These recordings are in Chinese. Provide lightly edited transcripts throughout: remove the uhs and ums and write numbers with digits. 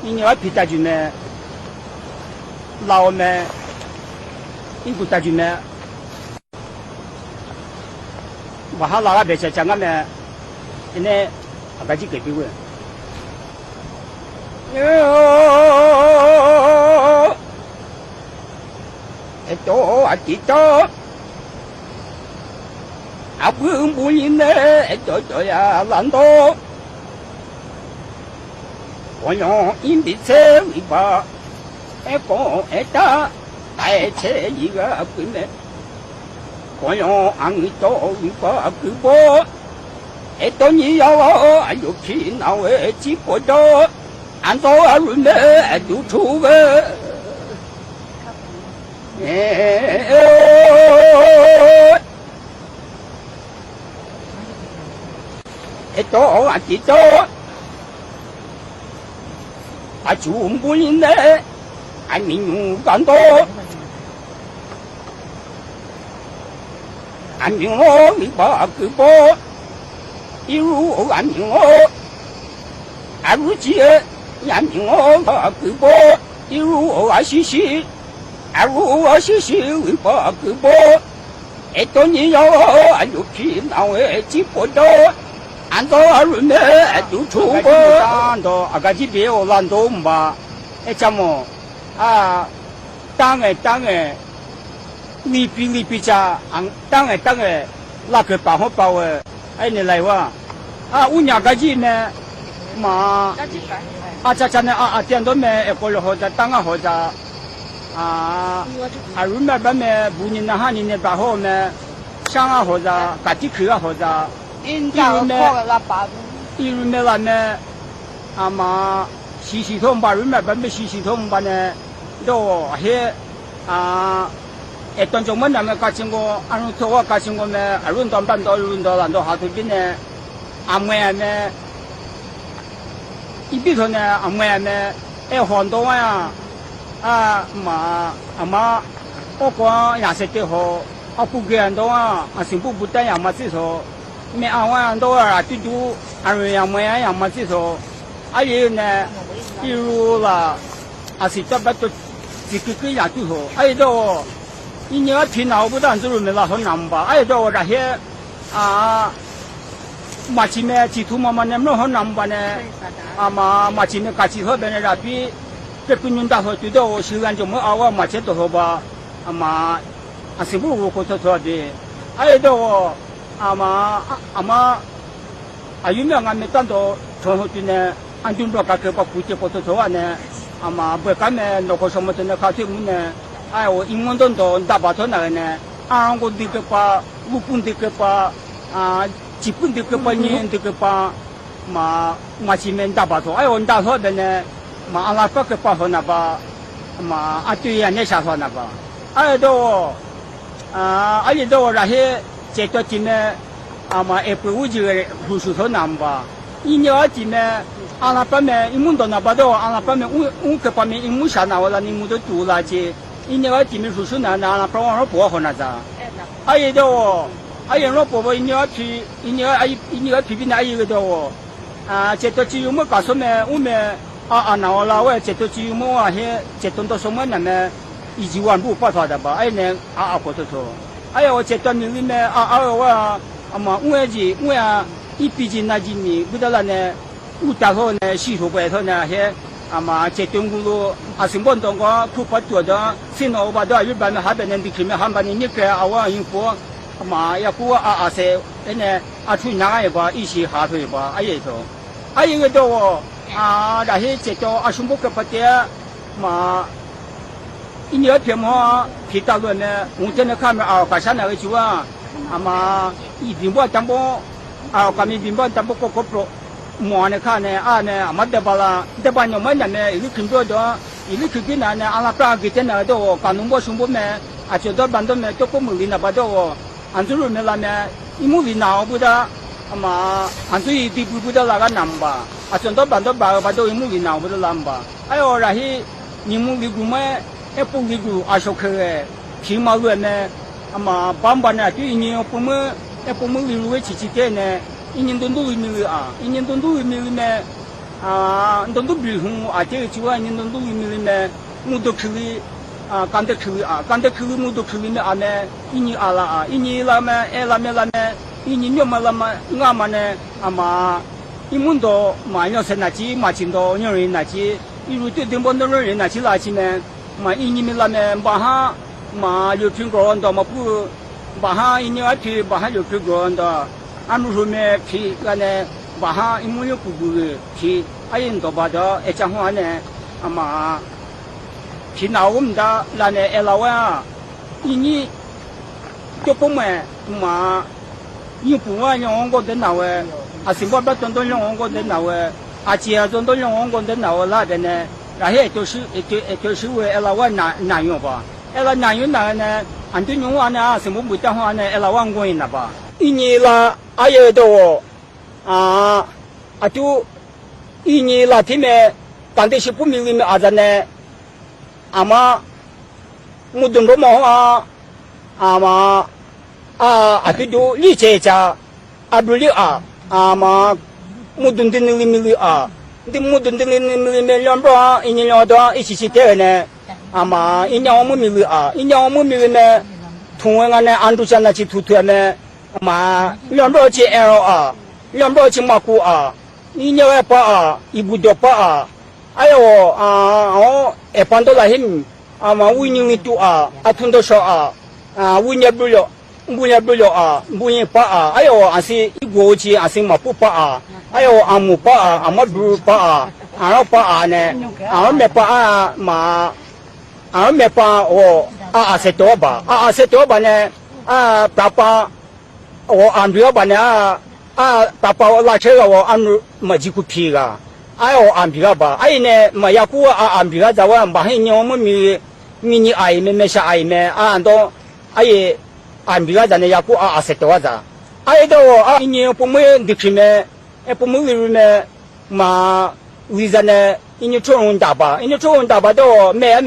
你要皮带住呢，老呢，你不带住呢，我还老那边讲个呢，现在我赶紧给别问。哟，多啊，几多？啊，不赢呢，多呀，难多。我用硬币车尾巴，光打带车一个鬼呢。我用硬刀尾巴给我，到你要我有气闹诶，几个多，按照人呢就出个。多啊，几多？啊，全部人呢，还民用更多，还民我你把个波，一如还民我，还如姐，还民我把个波，一如我西西，还如我西西为把个波，到你要还有皮那位几个多。按照人呢就出国，按照个这边我懒多唔吧，怎么当然，你比咋，当然，那个包你来哇，我nhà cái gì nè, mà, chắc nè, tiền đó mẹ, có lẽ họจะตั้งhọจะรู้ไหมบ้านแม่บุญนะฮะนี่เนี่ยบ้านเขาแม่ช่างเขาจะกัดที่คือเขาจะ应该我个拉巴，一路没了呢，嘛，洗桶吧，人们本没洗桶吧呢，都还当中们那么搞清过，按照我搞清过呢，轮到半到轮到烂到下头边呢，妹呢，一边头呢，妹呢，很多呀，嘛，我讲颜色最好，不给人多全部不带样嘛最少。没玩多就人没样嘛，至少还有呢，比如啦，是这边都这个也最好，还有多，你要听到不但就是没那很难吧，还有多那些马前面地图嘛那么很难吧呢，马前面搞地图边那边，这个人大伙觉得我虽然就没马前多好吧，是不我可说的，还有多。有没有俺们当到从后边呢？俺中国各个把估计不错呢，不干呢，那个什么的呢？考试呢？我英文都大把头那个呢，我这个把，日本这个把，日本这个把，日这个把，前面大把头，我大头的呢，阿拉伯个把头那把，对呀，那啥说那把，还有多那些。这段时间呢，也不会这个胡说说难吧？一年二季呢，阿拉伯呢，一门到那把多，阿拉伯呢，我个方面一门下那我了，你们都读了去，一年二季呢，胡说难，阿拉伯往上播好那咋？还有的还有那播一年二批比那有个的这段时间我们告诉呢，我们那我了，我这段时间我们这段到什么呢？一几万不报出的吧？呢，不错错。我这段日子呢，我呀，一毕竟那几年不得了呢，我大伙呢，洗头白头呢，这段路什么东个苦不多的，现在我把到日本那边的地区呢，韩国人那个我英国，也不是，呢，去哪一个一起下头吧，有头，还有个多那些这个什么个不的，一年天嘛，皮大轮呢，我真的看到发现那个就一定不担保kami bimbang tambah kopro mo ne khane ne amadde bala de banyo man ne ili kindo do ili kibina ne ala pra gite na do kanumbo sumbo me achodo bando me to ko mulina bado anzuru me la ne imuli na obuda anzu di buda la ga namba achodo bando bado imuli na obuda lamba ayo rahi nimu ligu me epu ligu ashokhe phima lu ne bamba na tu ini opume epumu liru chi chi te ne inin dondu mi ne 东都比红这个就按你东都里面木头区里干的区里干的区里木头区里面一年一年那么一年要么那么俺们呢一门多要是那几钱多有人那几，比如对顶帮多人那几垃圾呢一年那么把哈有苹果的不把哈一年去把哈有苹果的，俺们说呢去那呢。把哈，因为有姑姑的去，人都把这讲话呢，去拿我们的那呢，老啊，你就不买你不啊，用我的那位，是我把东东用我的那位，姐东东用我的那位那个呢，那些就是为老啊难用吧，难用那个呢，俺对用完呢，什么不讲话呢，老啊过瘾了吧，一年了，有的。就一年那天面，当地是不明里面呢，木墩多嘛就理解一下，不了木墩的里面的木墩的里面两包，一年两多一起去带呢，一年我们没了一年我们没了，同样呢，按住现在去涂呢，两包去两包去马古一年一部多搬到那些五年里多吞到少五年不了还是一国去还是马不木木不呢没是多吧呢爸爸我安排吧呢爸爸拉车我安几个皮个，安排吧，呢，要过安排在我把你我们你没下都安排在那要过是多的，到你不没的皮没，不没里面为啥呢？你中大吧，都没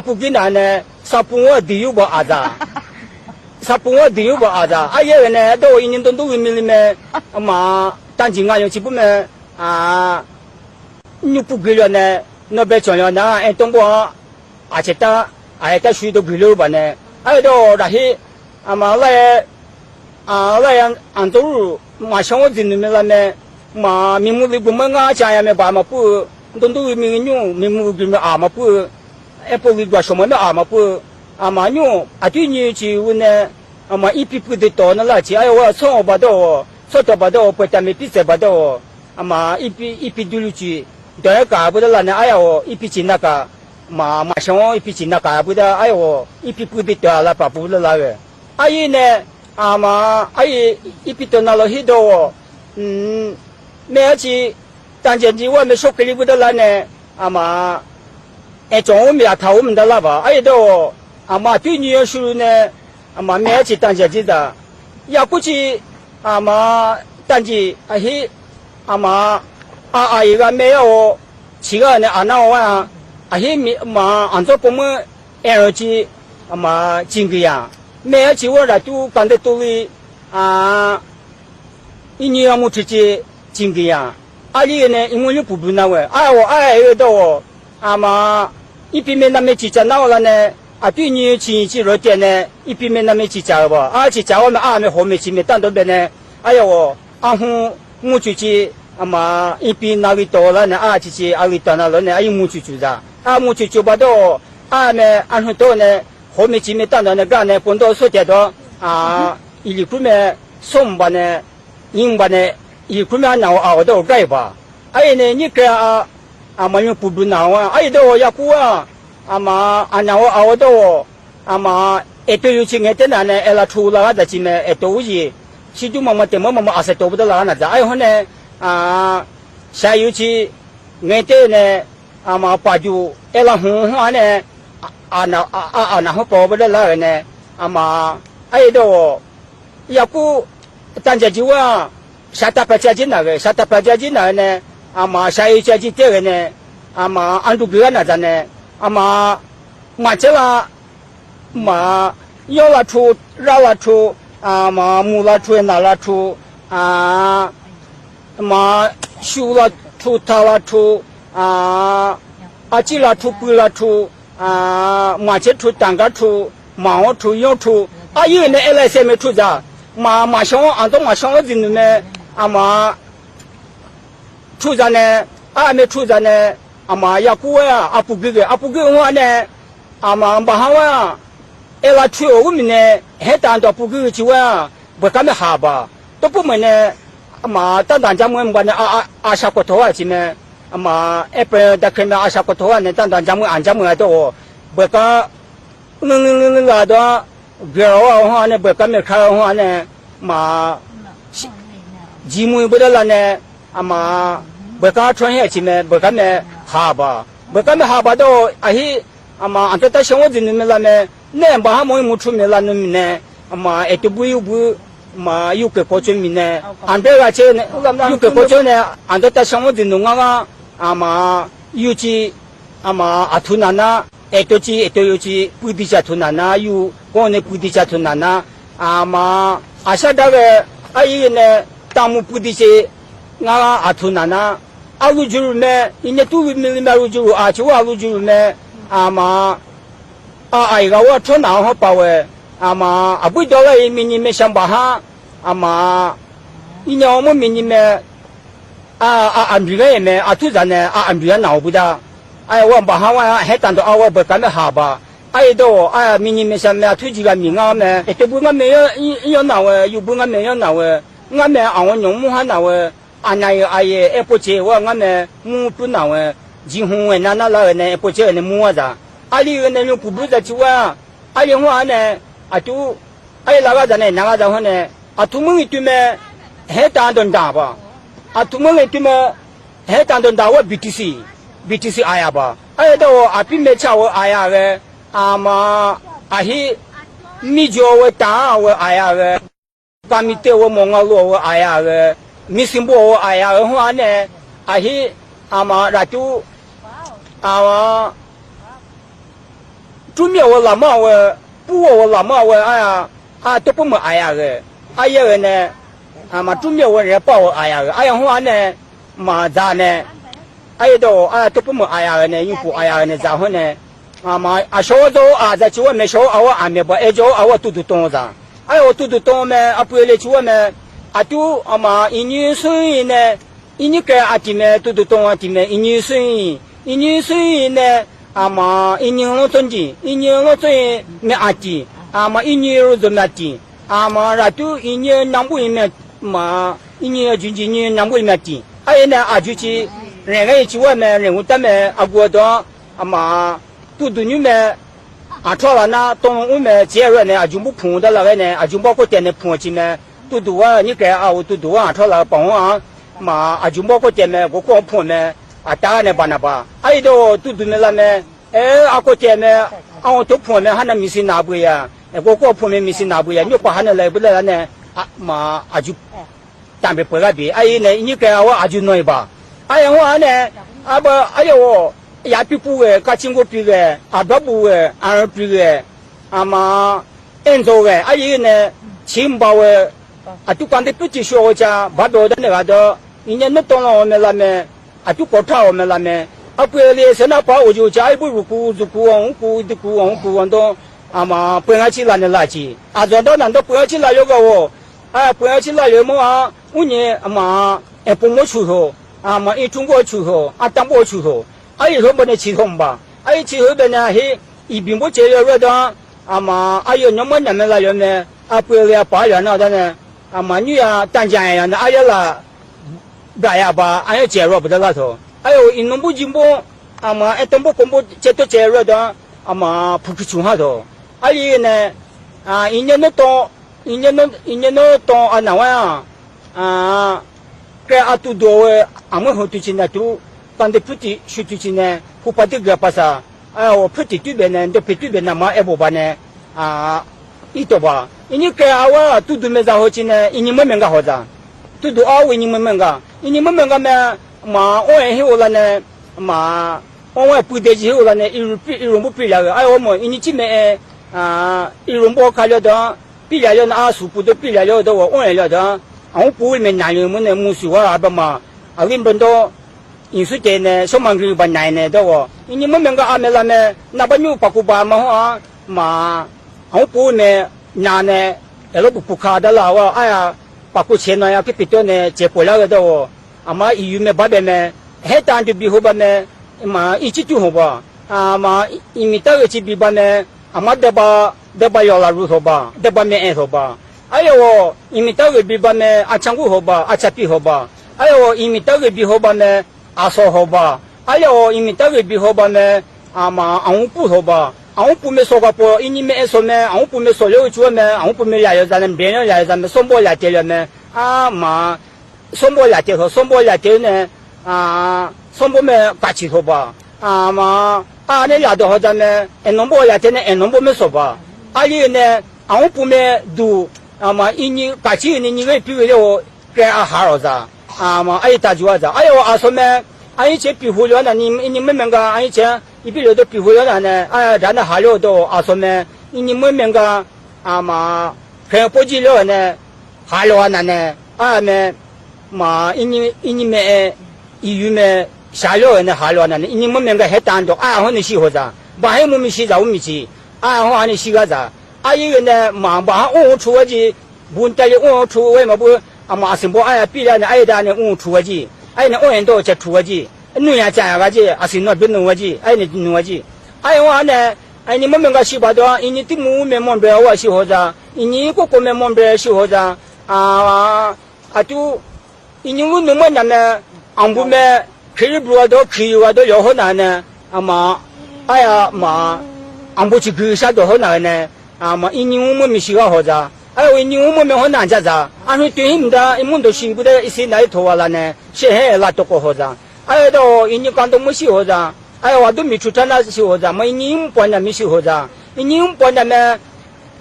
不给那呢，啥不我的有吧sa punga diu ba ada aye ne do inin don do mi me tan jing ga yo chi bu me nyu pu ge lo ne no be chon yo na tong bo che ta shui do ge lo ba ne do da hi la yan an do ru shang wo jin me la ne mi mu li bu ma nga cha ya me ba pu don do mi nyu mi mu ge me pu po li gwa sho mo me pu nyu tu ni chi une ipi de to na la chi wa so ba do po ta me pi se ba do ipi du lu chi do ka bu la na ipi chi na ka shang ipi chi na ka bu da ipi de to la pa bu la we ne ipi to na lo hi do me chi dan jian ji wa me sho ke li bu da la ne zhong me ta wo me da la ba do对你要说呢，没去当家的，要不去当家嘿，一个没有，其他呢那我嘿按照我们二去经个呀，没有去我那都干的多哩一年要么出去经个呀，里呢因为有不那位，我有的一边面那边去讲那了呢。对你亲戚热点呢，一边面那边去家吧，去家我们没后面去面单独边呢，我出去一边那里多了呢，去那里多了呢，我出去的，我出去吧都没很多呢，后面去面单独呢干呢，本多说点多一里面送吧呢，银吧呢，一里面那我都改吧，呢你个没有不那都要过那我都都有钱的那呢，出了的钱呢，都是，其中20多不得了那在，后呢下游去，的呢把就红花呢那好包不得了呢，都要不大家就下大白家进那个呢，下游家进这个呢，按住个那在呢。这个要了出绕了出木了出拿了出修了出他了出啊，基拉出不拉出马切出蛋糕出马我出羊出有呢来些没出咋马上俺都马上人呢出咋呢没出咋呢呀姑呀不给我呢马上呀来出我们呢还当到不给就不干么哈吧都不门呢当家们把呢下过头去呢一般的下过头呢当家们俺家们都不干那的别话呢不干么看话呢积木不得了呢不干穿下去呢不干么哈吧不干么哈吧都俺这在生活中面了呢那把他们出面了呢都不有个过去面呢俺这个车呢有个过去呢俺这在生活中弄有去图那那都有去不地下图那那有光呢不地下图那那下那个有呢当木不地下图那那路就是呢人家都没路就是就路就是呢一个我穿哪好包诶不到了明年没想把哈人家我们明年没安排个没突然呢安排哪不的我把哈我还当到我不干么哈吧都明年没想没推几个名没都不我没有哪位又不我没有哪位我没我用木哈哪位那也不接我没木不哪位结婚那来呢不接呢木子里个呢用不在就里话呢就那个呢图门一对么还当顿大吧图门一对么还当顿大我 BTC 呀吧都并没瞧我呀个米酒我打我呀个把米对我忙罗我呀个米心波我呀个话呢那就准备我老妈我不我老妈我都不么呀个个呢准备我人包我呀个话呢咋呢都不么呀个呢又不呀呢咋会呢小走在就我没小我没不就我嘟东子我嘟东me不来就我me就一年岁呢一年给弟me嘟东弟me一年岁呢一年我挣钱一年我挣没弟一年我挣没弟就一年南部面一年经济年南部面弟呢就是人个就我们人物咱们过到嘟女们出了那东我们节日呢就不碰的那个呢就包括点的碰起呢嘟你给我嘟出了帮我就包括点的我光碰呢打呢把那把都嘟们了呢过点呢我都碰呢还能没事拿不呀我光碰没事拿不呀你把还能来不来呢就单别不那边呢你给我就弄一把我呢不我也比不个，他经过比个，不不个，比个，按照个，呢，钱包个，就光得不继续我家，把多的那个的，人家那当了我们那边，就搞他我们那边，不然现在把我就家一不如股我都，不要去那垃圾，做到难道不要去那有个我，不要去那有么我呢，不么出口，一中国出口，当不出口。以后不能起哄吧？起后边呢是一边不节约了的，有那么那么来人呢？不要8元了的呢？女单家呀，那了，大呀吧？要节约不得那头。一弄不进步，东不公布这都节约的，不去穷下头。有呢，人家那当那玩给都多的，们好多钱呢都。当地不地水土钱呢，不把这个把啥？我不地对边呢，都不对边那么不把呢？一多吧？你给我都没啥好钱呢，你们个好子，都为你们个，你们个么？我以后了呢，我不得以后了呢，一路不比了个，我们你这边一路不开了的，比了了那数不都比了了的我了的，我不会没男人们呢，木须我不嘛，林本多。因素点呢，什么个不难呢？对不？你们两个阿妹了呢，那不牛把古巴嘛哈嘛，我不呢，那呢，那不卡的了哇，哎呀，把古钱呢要给别的呢，接不了的哦，阿妈医院没把边呢，还单就比好吧呢，嘛一起就好吧，啊嘛，因为到一起比吧呢，阿妈得把要拉入好吧，得把没爱好吧。哎呦，因为到个比吧呢，阿强古好吧，阿差比好吧。哎呦，因为到个比好吧呢，阿少好吧。哎呦，因为到个比好吧呢，阿嘛阿我不好吧，阿我不没说过不，因为没说呢，阿我不没说了就呢，阿我不没来要咱们别人来咱们双波来点了呢，啊嘛双波来点和双波来点呢，啊双波没八七好吧，啊嘛啊那来的话咱们农波来点呢，农波没说吧，阿里呢，阿我不没读。啊嘛，你把钱你个比如了给阿哈儿子啊嘛，哎大舅子，哎呦阿说么，俺以前比回了呢，你们个俺以前一比了都比回了呢，哎咱那哈了都阿说么，你们个啊嘛，看不及了呢，哈了呢，啊么嘛，你们医院么下了呢哈了呢，你们个还单独啊，我那洗好子，把还我们洗澡我们洗，啊我你洗个子。阿一个呢，忙把我出个去，不带的我出为嘛不啊马上不哎必然的哎的呢我出个去，哎呢我人都在出个去，女人家个去，啊是那边弄个去，哎你弄个去，哎我呢，哎你们个洗把多，你的母面门边我洗好子，你哥哥面门边洗好子，啊就，你我弄么呢，俺不me可以不都可以我都要好难呢，啊嘛，哎呀嘛，俺不去可啥都好难呢。啊嘛，因为我们没洗好好子，哎，因为我们没好难家子，俺说对你的，我们都洗不得，一些来头了呢，洗还拉多个好子，哎都因为刚都没洗好子，哎我都没出产那洗好子，没因为半年没洗好子，因为半年呢，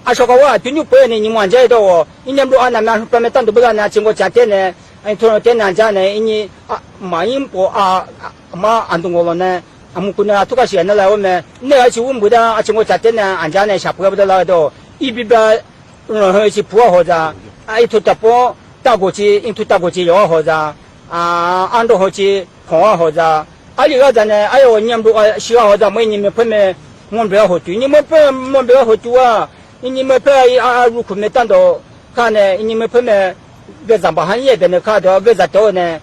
啊说个我对你不要呢，你们家都，因为不按那边半年单独不让呢，经过家店呢，哎突然店那家呢，因为啊嘛因不啊嘛安东我了呢。俺们姑娘都个闲的来我们，那去我们的啊，经过家店呢，俺家呢下铺不得来到，一边边，去铺好子，啊一头大包打过去，一头打过去要好子，啊按照好去放好子，啊这个咱呢，哎呦你们不洗好子，没你们分没，我不要好多，你们不要好多啊，你们不要啊入库没当到，看呢，你们分没，个咱把行业的呢看到个咱多呢，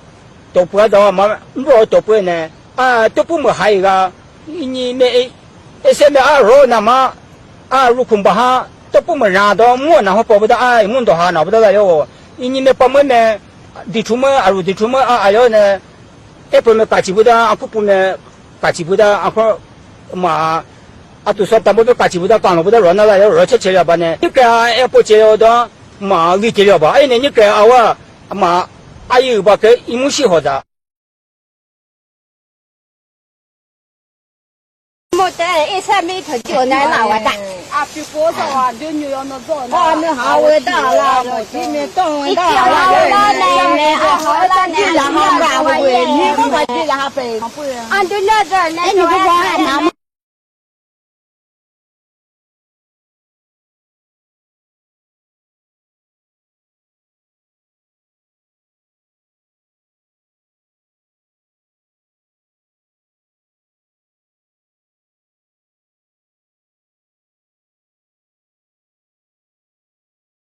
都不要到嘛，不都不呢。啊，都不么还有个，你们现在啊，那么啊，如果不哈，都不么让到我然后包不到啊，我都哈拿不到了哟。你们把我们地出门啊，地出门啊，哎哟呢，也不么搞起不到，啊，不么搞起不到，啊，可嘛，啊，都说咱们都搞起不到，搞不到热闹了，要热起了吧呢？你给啊，也不接了的，嘛，理解了吧？哎，你给啊我嘛，还有吧，给一模喜好的。没得，一三米头就来拿我的。啊，比多少啊？就你要那做。哦，那好味道了，我今天冻味道了。好了呢，好了呢，然后拿我，你不把这然后背。俺就那个，那你不管俺拿吗？